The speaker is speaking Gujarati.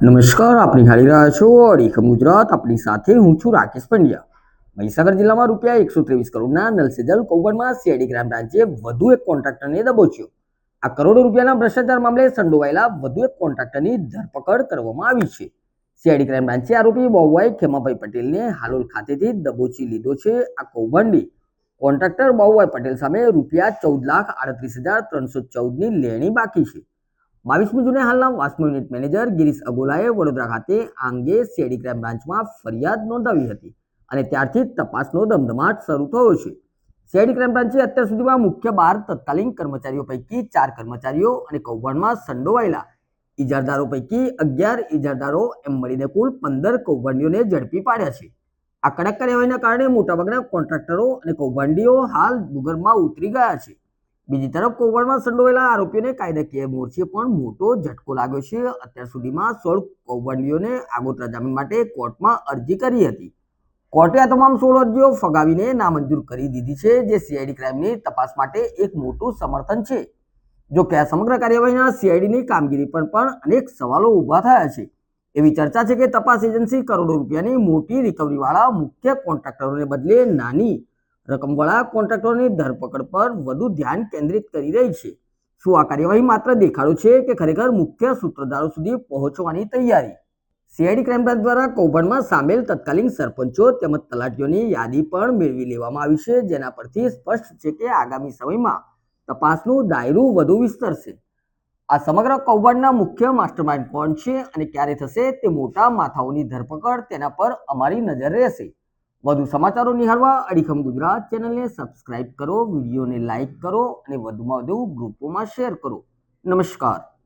નમસ્કાર, આપ નિહાળી રહ્યા છો અડીખમ ગુજરાત. આપણી સાથે હું છું રાકેશ પંડ્યા. મહીસાગર જિલ્લામાં રૂપિયા 123 કરોડના નલ સે જલ કૌભાંડમાં સીઆઈડી ક્રાઇમ બ્રાન્ચે વધુ એક કોન્ટ્રાક્ટરને દબોચ્યો. આ કરોડો રૂપિયાના ભ્રષ્ટાચાર મામલે સંડોવાયેલા વધુ એક કોન્ટ્રાક્ટરની ધરપકડ કરવામાં આવી છે. સીઆઈડી ક્રાઇમ બ્રાન્ચે આરોપી બાબુભાઈ ખેમાભાઈ પટેલને હાલોલ ખાતેથી દબોચી લીધો છે. આ કૌભાંડી કોન્ટ્રાક્ટર બાબુભાઈ પટેલ સામે રૂપિયા 14,38,314ની લેણી બાકી છે. 22મી જૂને હાલના વાસ્મો યુનિટ મેનેજર ગિરીશ અગોલાએ વડોદરા ખાતે આ અંગે સીઆઈડી ક્રાઇમ બ્રાન્ચમાં ફરિયાદ નોંધાવી હતી અને ત્યારથી જ તપાસનો ધમધમાટ શરૂ થયો છે. સીઆઈડી ક્રાઇમ બ્રાન્ચે અત્યાર સુધીમાં મુખ્ય 12 તત્કાલીન કર્મચારીઓ પૈકી 4 કર્મચારીઓ અને કૌભાંડમાં સંડોવાયેલા ઇજારદારો પૈકી 11 ઇજારદારો એમ મળીને કુલ 15 કૌભાંડીઓને ઝડપી પાડ્યા છે. આ કડક કાર્યવાહીના કારણે મોટાભાગના કોન્ટ્રાક્ટરો અને કૌભાંડીઓ હાલ ભૂગર્ભમાં ઉતરી ગયા છે. બીજી તરફ કૌભાંડમાં સંડોવાયેલા આરોપીઓને કાયદાકીય મોરચે પણ મોટો ઝટકો લાગ્યો છે. અત્યાર સુધીમાં 16 કૌભાંડીઓને આગોતરા જામીન માટે કોર્ટમાં અરજી કરી હતી. કોર્ટે આ તમામ 16 અરજીઓ ફગાવીને નામંજૂર કરી દીધી છે, જે સીઆઈડી ક્રાઇમની તપાસ માટે એક મોટું સમર્થન છે. જો કે આ સમગ્ર કાર્યવાહીના સીઆઈડીની કામગીરી પર પણ અનેક સવાલો ઊભા થયા છે. એવી ચર્ચા છે કે તપાસ એજન્સી કરોડો રૂપિયાની મોટી રિકવરીવાળા મુખ્ય કોન્ટ્રાક્ટરોને બદલે નાની રકમવાળા કોન્ટ્રાક્ટરોની ધરપકડ પર વધુ ધ્યાન કેન્દ્રિત કરી રહી છે. શું આ કાર્યવાહી માત્ર દેખાડો છે કે ખરેખર મુખ્ય સૂત્રધારો સુધી પહોંચવાની તૈયારી? સીઆઈડી ક્રાઇમ બ્રાન્ચ દ્વારા કૌભાંડમાં સામેલ તત્કાલીન સરપંચો તેમજ તલાટીઓની યાદી પણ મેળવી લેવામાં આવી છે, જેના પરથી સ્પષ્ટ છે કે આગામી સમયમાં તપાસનું દાયરું વધુ વિસ્તરશે. આ સમગ્ર કૌભાંડના મુખ્ય માસ્ટરમાઇન્ડ કોણ છે અને ક્યારે થશે તે મોટા માથાઓની ધરપકડ, તેના પર અમારી નજર રહેશે. વધુ સમાચારો નિહાળવા અડીખમ ગુજરાત ચેનલને સબસ્ક્રાઇબ કરો, વિડીયોને લાઇક કરો અને વધુમાં વધુ ગ્રુપોમાં શેર કરો. નમસ્કાર.